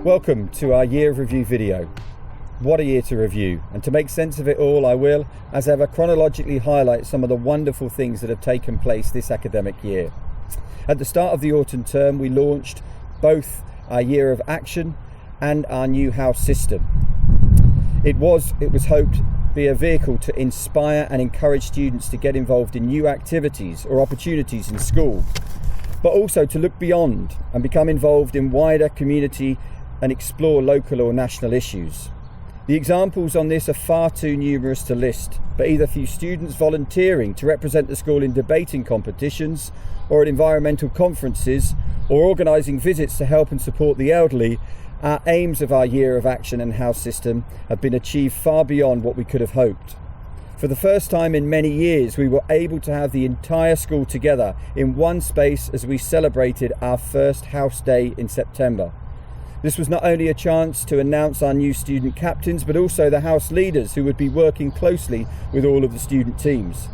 Welcome to our year of review video. What a year to review, and to make sense of it all I will, as ever, chronologically highlight some of the wonderful things that have taken place this academic year. At the start of the autumn term we launched both our year of action and our new house system. It was hoped to be a vehicle to inspire and encourage students to get involved in new activities or opportunities in school, but also to look beyond and become involved in wider community and explore local or national issues. The examples on this are far too numerous to list, but either through students volunteering to represent the school in debating competitions or at environmental conferences or organising visits to help and support the elderly, our aims of our year of action and house system have been achieved far beyond what we could have hoped. For the first time in many years, we were able to have the entire school together in one space as we celebrated our first house day in September. This was not only a chance to announce our new student captains, but also the house leaders who would be working closely with all of the student teams.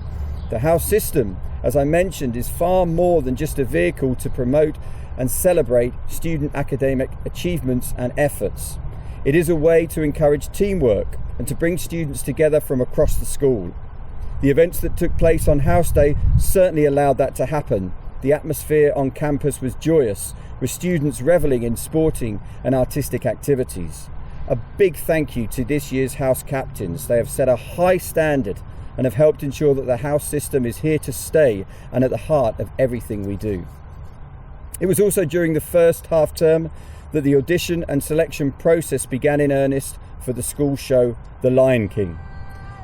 The house system, as I mentioned, is far more than just a vehicle to promote and celebrate student academic achievements and efforts. It is a way to encourage teamwork and to bring students together from across the school. The events that took place on House Day certainly allowed that to happen. The atmosphere on campus was joyous, with students revelling in sporting and artistic activities. A big thank you to this year's house captains. They have set a high standard and have helped ensure that the house system is here to stay and at the heart of everything we do. It was also during the first half term that the audition and selection process began in earnest for the school show The Lion King.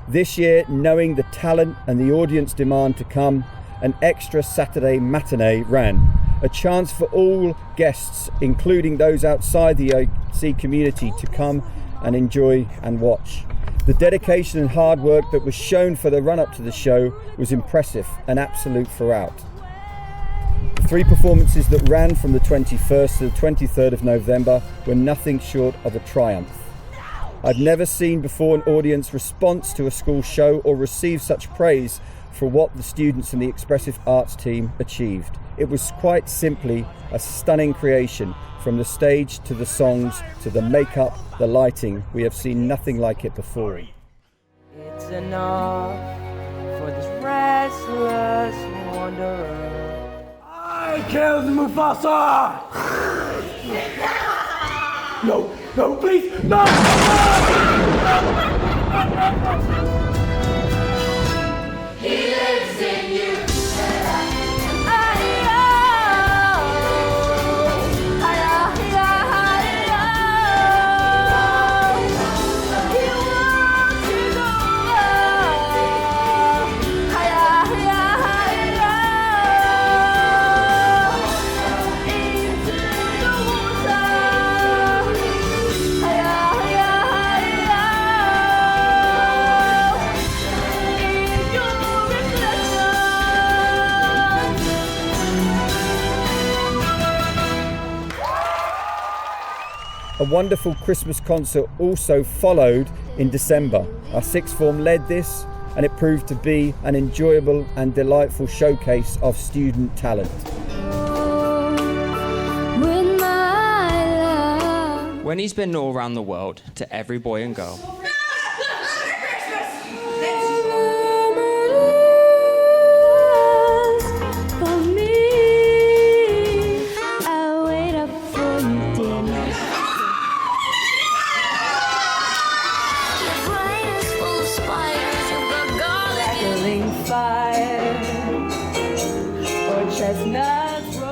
This year, knowing the talent and the audience demand to come, an extra Saturday matinee ran, a chance for all guests, including those outside the EIC community, to come and enjoy and watch. The dedication and hard work that was shown for the run-up to the show was impressive and absolute throughout. The three performances that ran from the 21st to the 23rd of November were nothing short of a triumph. I've never seen before an audience response to a school show or receive such praise for what the students and the expressive arts team achieved. It was quite simply a stunning creation, from the stage to the songs to the makeup, the lighting. We have seen nothing like it before. It's enough for this restless wanderer. I killed Mufasa! No, please, no! He lives in you. A wonderful Christmas concert also followed in December. Our sixth form led this, and it proved to be an enjoyable and delightful showcase of student talent. When he's been all around the world to every boy and girl.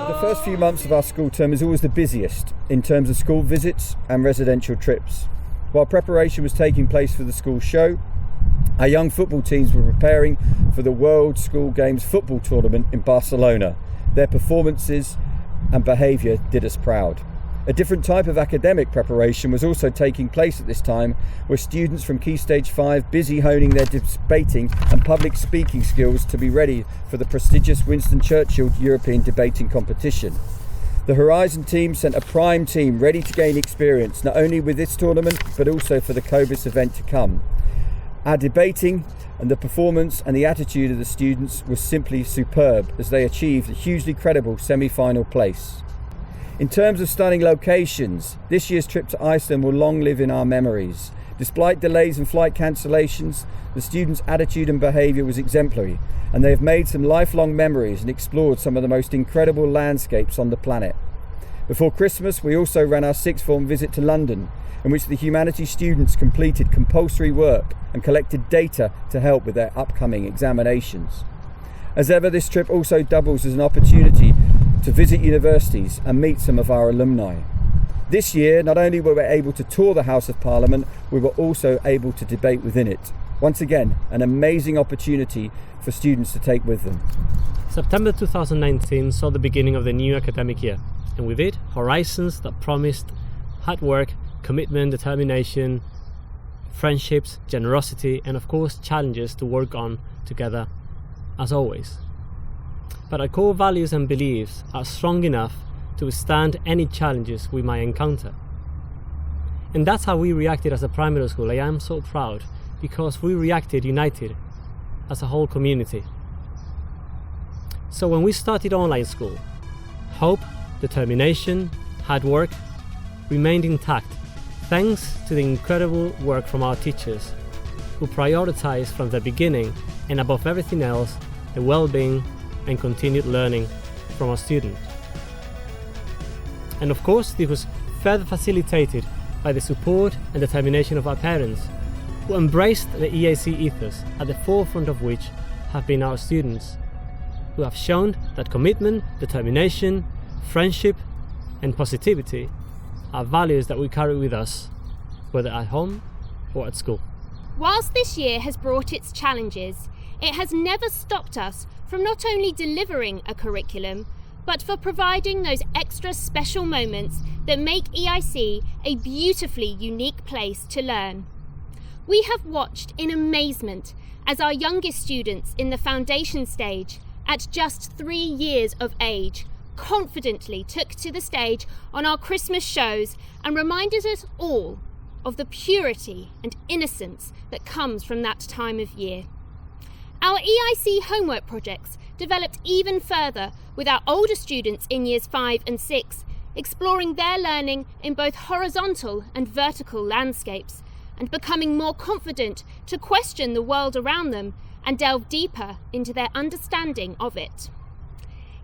The first few months of our school term is always the busiest in terms of school visits and residential trips. While preparation was taking place for the school show, our young football teams were preparing for the World School Games football tournament in Barcelona. Their performances and behaviour did us proud. A different type of academic preparation was also taking place at this time, with students from Key Stage 5 busy honing their debating and public speaking skills to be ready for the prestigious Winston Churchill European Debating Competition. The Horizon team sent a prime team ready to gain experience, not only with this tournament, but also for the COBIS event to come. Our debating and the performance and the attitude of the students was simply superb, as they achieved a hugely credible semi-final place. In terms of stunning locations, this year's trip to Iceland will long live in our memories. Despite delays and flight cancellations, the students' attitude and behaviour was exemplary, and they have made some lifelong memories and explored some of the most incredible landscapes on the planet. Before Christmas, we also ran our sixth form visit to London, in which the humanities students completed compulsory work and collected data to help with their upcoming examinations. As ever, this trip also doubles as an opportunity to visit universities and meet some of our alumni. This year, not only were we able to tour the House of Parliament, we were also able to debate within it. Once again, an amazing opportunity for students to take with them. September 2019 saw the beginning of the new academic year, and with it, horizons that promised hard work, commitment, determination, friendships, generosity, and of course challenges to work on together, as always. But our core values and beliefs are strong enough to withstand any challenges we might encounter. And that's how we reacted as a primary school. I am so proud, because we reacted united as a whole community. So when we started online school, hope, determination, hard work remained intact, thanks to the incredible work from our teachers, who prioritized from the beginning and above everything else the well-being and continued learning from our students. And of course, this was further facilitated by the support and determination of our parents, who embraced the EIC ethos, at the forefront of which have been our students, who have shown that commitment, determination, friendship and positivity are values that we carry with us, whether at home or at school. Whilst this year has brought its challenges, it has never stopped us from not only delivering a curriculum, but for providing those extra special moments that make EIC a beautifully unique place to learn. We have watched in amazement as our youngest students in the foundation stage, at just 3 years of age, confidently took to the stage on our Christmas shows and reminded us all of the purity and innocence that comes from that time of year. Our EIC homework projects developed even further with our older students in years 5 and 6, exploring their learning in both horizontal and vertical landscapes, and becoming more confident to question the world around them and delve deeper into their understanding of it.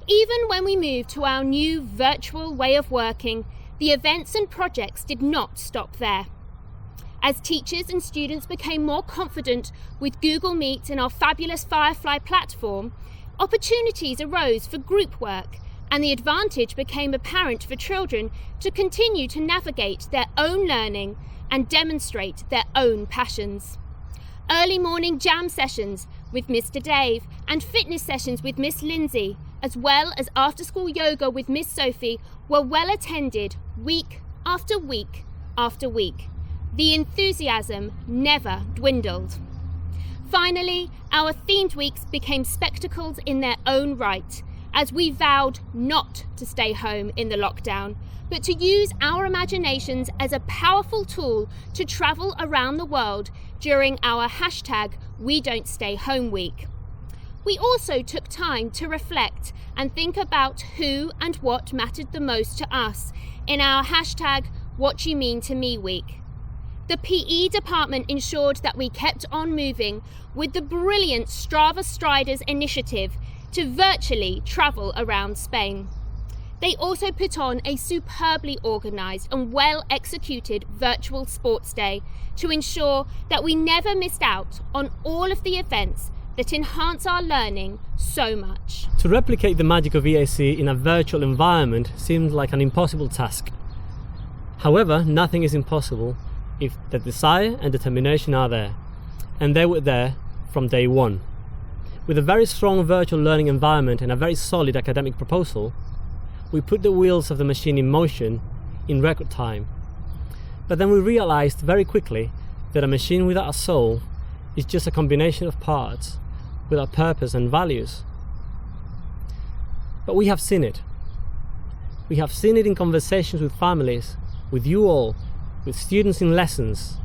Even when we moved to our new virtual way of working, the events and projects did not stop there. As teachers and students became more confident with Google Meet and our fabulous Firefly platform, opportunities arose for group work, and the advantage became apparent for children to continue to navigate their own learning and demonstrate their own passions. Early morning jam sessions with Mr. Dave and fitness sessions with Miss Lindsay, as well as after-school yoga with Miss Sophie, were well attended week after week after week. The enthusiasm never dwindled. Finally, our themed weeks became spectacles in their own right, as we vowed not to stay home in the lockdown, but to use our imaginations as a powerful tool to travel around the world during our #WeDon'tStayHome week. We also took time to reflect and think about who and what mattered the most to us in our #WhatYouMeanToMe week. The PE department ensured that we kept on moving with the brilliant Strava Striders initiative to virtually travel around Spain. They also put on a superbly organised and well-executed virtual sports day to ensure that we never missed out on all of the events that enhance our learning so much. To replicate the magic of EIC in a virtual environment seemed like an impossible task. However, nothing is impossible if the desire and determination are there, and they were there from day one. With a very strong virtual learning environment and a very solid academic proposal, we put the wheels of the machine in motion in record time. But then we realized very quickly that a machine without a soul is just a combination of parts without purpose and values. But we have seen it. We have seen it in conversations with families, with you all, with students in lessons,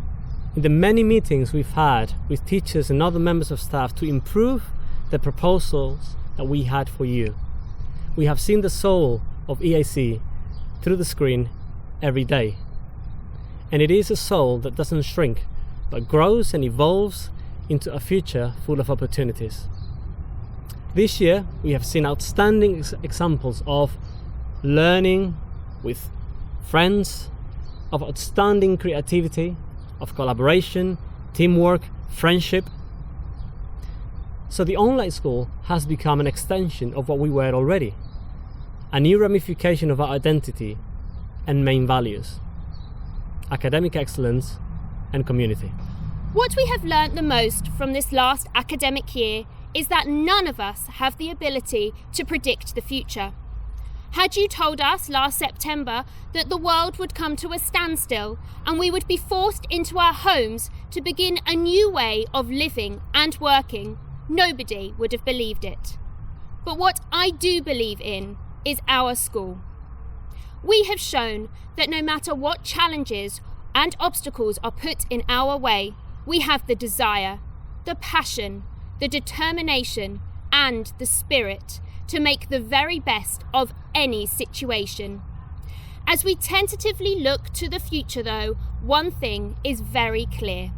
in the many meetings we've had with teachers and other members of staff to improve the proposals that we had for you. We have seen the soul of EIC through the screen every day. And it is a soul that doesn't shrink, but grows and evolves into a future full of opportunities. This year, we have seen outstanding examples of learning with friends, of outstanding creativity, of collaboration, teamwork, friendship. So the online school has become an extension of what we were already, a new ramification of our identity and main values: academic excellence and community. What we have learnt the most from this last academic year is that none of us have the ability to predict the future. Had you told us last September that the world would come to a standstill and we would be forced into our homes to begin a new way of living and working, nobody would have believed it. But what I do believe in is our school. We have shown that no matter what challenges and obstacles are put in our way, we have the desire, the passion, the determination and the spirit to make the very best of any situation. As we tentatively look to the future though, one thing is very clear.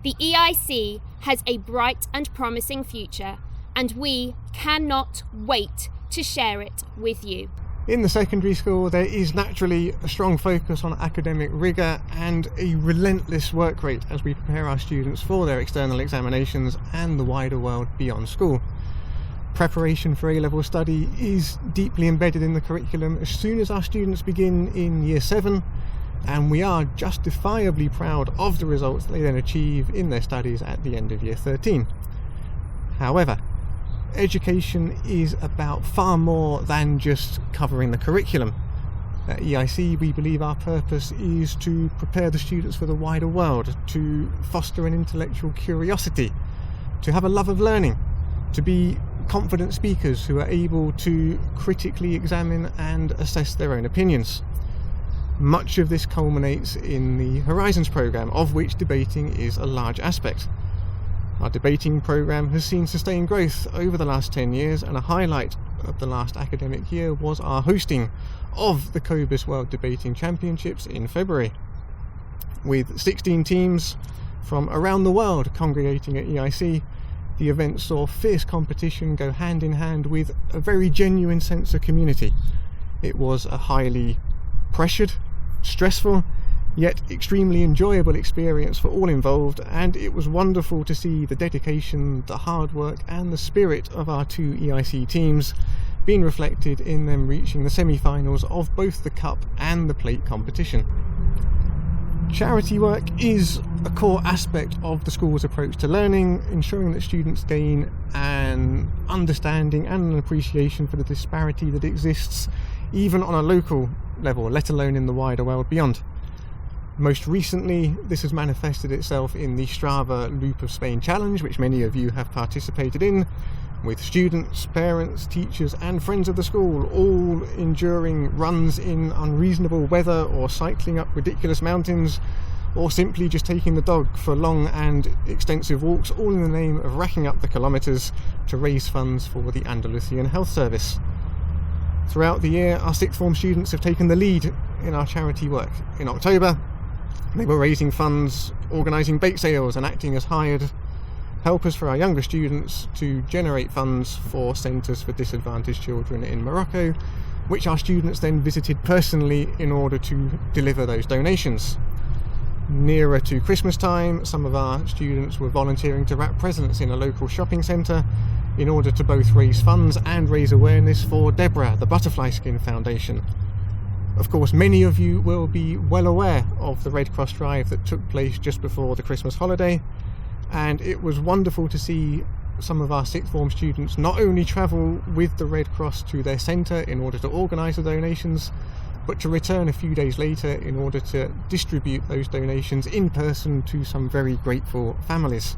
The EIC has a bright and promising future, and we cannot wait to share it with you. In the secondary school, there is naturally a strong focus on academic rigour and a relentless work rate as we prepare our students for their external examinations and the wider world beyond school. Preparation for A-level study is deeply embedded in the curriculum as soon as our students begin in Year 7, and we are justifiably proud of the results they then achieve in their studies at the end of Year 13. However, education is about far more than just covering the curriculum. At EIC, we believe our purpose is to prepare the students for the wider world, to foster an intellectual curiosity, to have a love of learning, to be confident speakers who are able to critically examine and assess their own opinions. Much of this culminates in the Horizons programme, of which debating is a large aspect. Our debating programme has seen sustained growth over the last 10 years, and a highlight of the last academic year was our hosting of the Cobus World Debating Championships in February. With 16 teams from around the world congregating at EIC, the event saw fierce competition go hand in hand with a very genuine sense of community. It was a highly pressured, stressful, yet extremely enjoyable experience for all involved, and it was wonderful to see the dedication, the hard work and the spirit of our two EIC teams being reflected in them reaching the semi-finals of both the cup and the plate competition. Charity work is a core aspect of the school's approach to learning, ensuring that students gain an understanding and an appreciation for the disparity that exists even on a local level, let alone in the wider world beyond. Most recently, this has manifested itself in the Strava Loop of Spain challenge, which many of you have participated in, with students, parents, teachers and friends of the school all enduring runs in unreasonable weather, or cycling up ridiculous mountains, or simply just taking the dog for long and extensive walks, all in the name of racking up the kilometres to raise funds for the Andalusian Health Service. Throughout the year, our sixth form students have taken the lead in our charity work. In October, they were raising funds, organising bake sales and acting as hired helpers for our younger students to generate funds for centres for disadvantaged children in Morocco, which our students then visited personally in order to deliver those donations. Nearer to Christmas time, some of our students were volunteering to wrap presents in a local shopping centre in order to both raise funds and raise awareness for Deborah, the Butterfly Skin Foundation. Of course, many of you will be well aware of the Red Cross drive that took place just before the Christmas holiday, and it was wonderful to see some of our sixth form students not only travel with the Red Cross to their centre in order to organise the donations, but to return a few days later in order to distribute those donations in person to some very grateful families.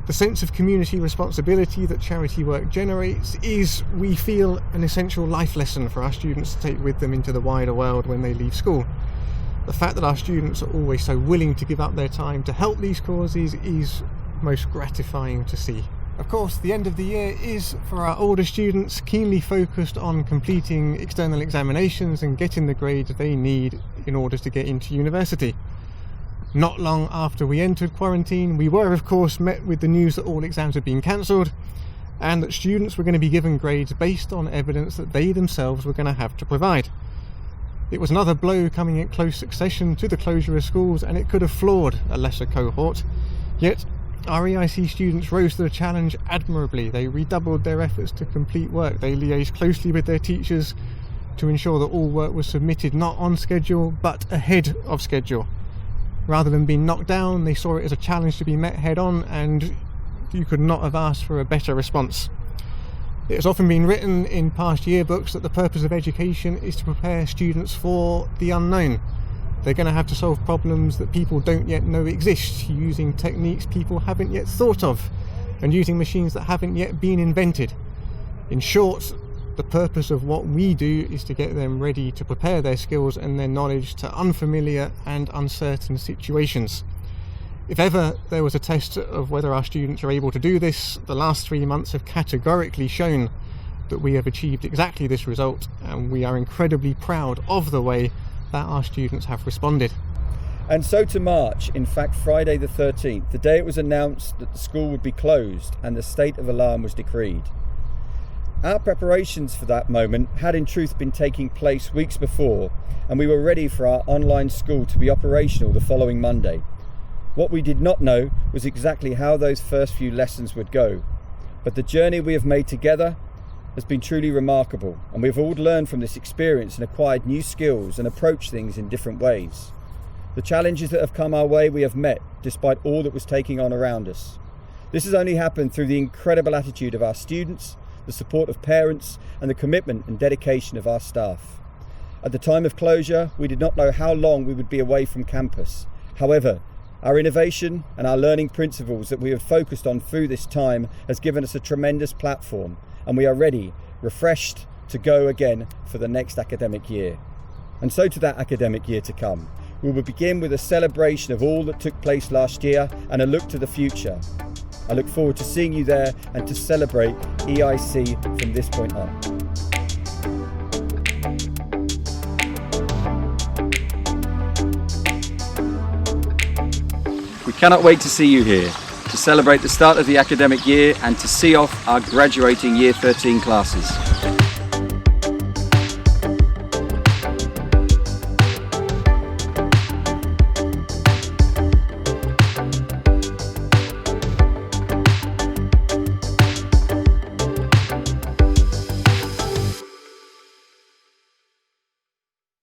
The sense of community responsibility that charity work generates is, we feel, an essential life lesson for our students to take with them into the wider world when they leave school. The fact that our students are always so willing to give up their time to help these causes is most gratifying to see. Of course, the end of the year is, for our older students, keenly focused on completing external examinations and getting the grades they need in order to get into university. Not long after we entered quarantine, we were of course met with the news that all exams had been cancelled and that students were going to be given grades based on evidence that they themselves were going to have to provide. It was another blow coming in close succession to the closure of schools, and it could have floored a lesser cohort. Yet our EIC students rose to the challenge admirably. They redoubled their efforts to complete work. They liaised closely with their teachers to ensure that all work was submitted not on schedule but ahead of schedule. Rather than being knocked down, they saw it as a challenge to be met head on, and you could not have asked for a better response. It has often been written in past yearbooks that the purpose of education is to prepare students for the unknown. They're going to have to solve problems that people don't yet know exist, using techniques people haven't yet thought of, and using machines that haven't yet been invented. In short, the purpose of what we do is to get them ready to prepare their skills and their knowledge to unfamiliar and uncertain situations. If ever there was a test of whether our students are able to do this, the last 3 months have categorically shown that we have achieved exactly this result, and we are incredibly proud of the way that our students have responded. And so to March, in fact Friday the 13th, the day it was announced that the school would be closed and the state of alarm was decreed. Our preparations for that moment had in truth been taking place weeks before, and we were ready for our online school to be operational the following Monday. What we did not know was exactly how those first few lessons would go, but the journey we have made together has been truly remarkable, and we've all learned from this experience and acquired new skills and approached things in different ways. The challenges that have come our way we have met despite all that was taking on around us. This has only happened through the incredible attitude of our students, the support of parents, and the commitment and dedication of our staff. At the time of closure, we did not know how long we would be away from campus. However, our innovation and our learning principles that we have focused on through this time has given us a tremendous platform, and we are ready, refreshed, to go again for the next academic year. And so to that academic year to come. We will begin with a celebration of all that took place last year and a look to the future. I look forward to seeing you there and to celebrate EIC from this point on. We cannot wait to see you here, to celebrate the start of the academic year and to see off our graduating Year 13 classes.